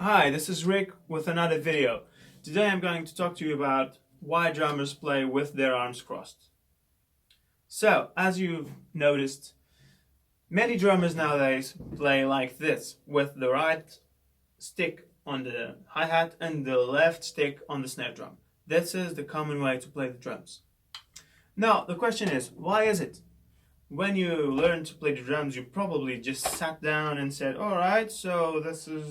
Hi, this is Rick with another video. Today I'm going to talk to you about why drummers play with their arms crossed. So, as you've noticed, many drummers nowadays play like this, with the right stick on the hi-hat and the left stick on the snare drum. This is the common way to play the drums. Now, the question is, why is it? When you learn to play the drums, you probably just sat down and said, alright, so this is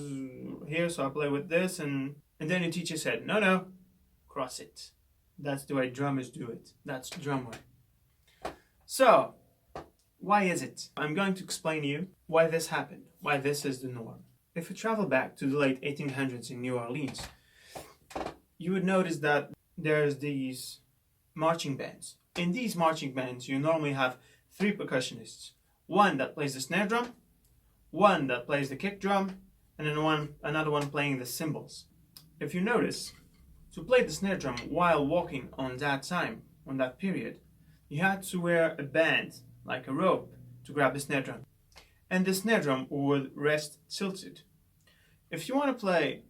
here, so I play with this, and then your teacher said, no, cross it. That's the way drummers do it. That's the drum way. So, why is it? I'm going to explain to you why this happened, why this is the norm. If you travel back to the late 1800s in New Orleans, you would notice that there's these marching bands. In these marching bands, you normally have three percussionists. One that plays the snare drum, one that plays the kick drum, and then another one playing the cymbals. If you notice, to play the snare drum while walking on that period, you had to wear a band, like a rope, to grab the snare drum. And the snare drum would rest tilted. If you want to play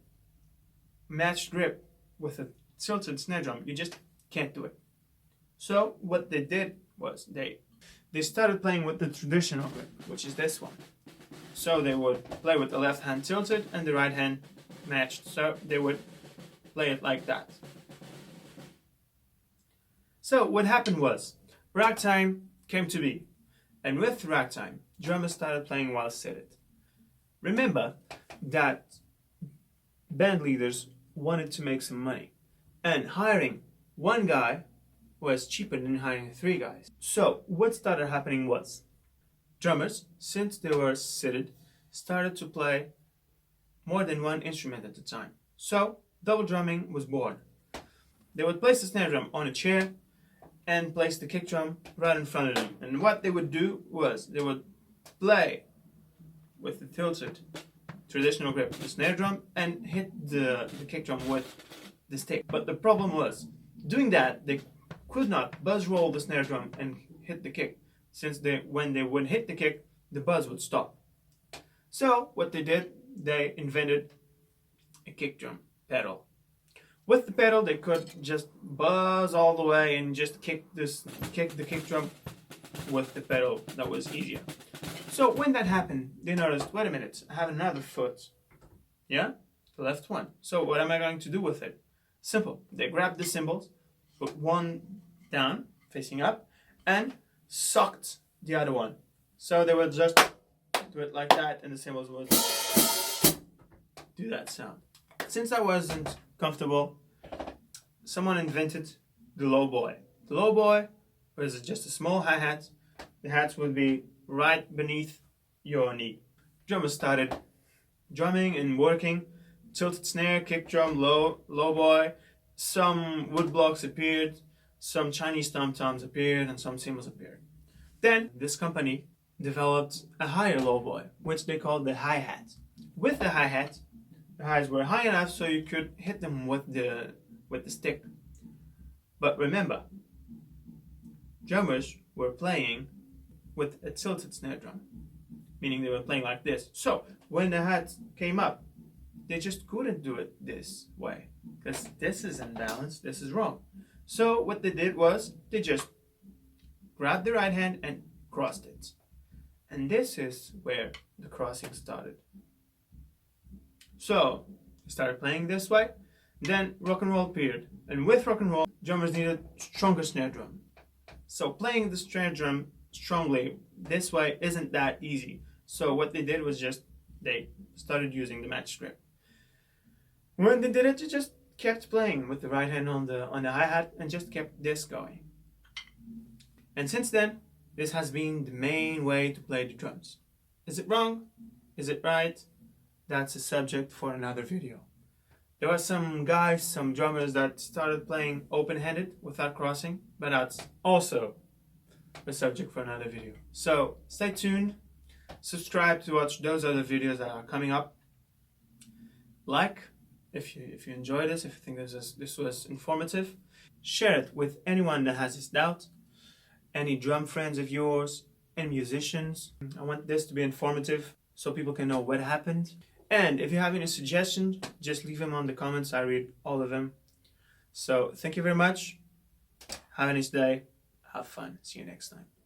matched grip with a tilted snare drum, you just can't do it. So what they did was they started playing with the traditional grip, which is this one. So they would play with the left hand tilted and the right hand matched. So they would play it like that. So what happened was, ragtime came to be. And with ragtime, drummers started playing while seated. Remember that band leaders wanted to make some money. And hiring one guy was cheaper than hiring three guys. So what started happening was, drummers, since they were seated, started to play more than one instrument at a time. So double drumming was born. They would place the snare drum on a chair and place the kick drum right in front of them. And what they would do was they would play with the tilted traditional grip the snare drum and hit the kick drum with the stick. But the problem was, doing that, they could not buzz roll the snare drum and hit the kick, since when they would hit the kick, the buzz would stop. So what they did, they invented a kick drum pedal. With the pedal, they could just buzz all the way and just kick the kick drum with the pedal. That was easier. So when that happened, they noticed, wait a minute, I have another foot. Yeah? The left one. So what am I going to do with it? Simple. They grabbed the cymbals, put one down, facing up, and sucked the other one. So they would just do it like that, and the cymbals would do that sound. Since I wasn't comfortable, someone invented the lowboy. The lowboy was just a small hi-hat. The hats would be right beneath your knee. Drummers started drumming and working. Tilted snare, kick drum, lowboy. Some wood blocks appeared, some Chinese tom-toms appeared, and some cymbals appeared. Then this company developed a higher lowboy, which they called the hi-hat. With the hi-hat, the highs were high enough so you could hit them with the stick. But remember, drummers were playing with a tilted snare drum, meaning they were playing like this. So when the hat came up, they just couldn't do it this way, because this is imbalanced, this is wrong. So what they did was, they just grabbed the right hand and crossed it. And this is where the crossing started. So, they started playing this way, then rock and roll appeared. And with rock and roll, drummers needed stronger snare drum. So playing the snare drum strongly this way isn't that easy. So what they did was they started using the matched grip. When they did it, they just kept playing with the right hand on the hi-hat and just kept this going. And since then, this has been the main way to play the drums. Is it wrong? Is it right? That's a subject for another video. There are some guys, some drummers that started playing open-handed without crossing, but that's also a subject for another video. So stay tuned, subscribe to watch those other videos that are coming up. Like, if you enjoy this, if you think this was informative, share it with anyone that has this doubt, any drum friends of yours, and musicians. I want this to be informative so people can know what happened And if you have any suggestions, just leave them on the comments. I read all of them. So thank you very much. Have a nice day. Have fun. See you next time.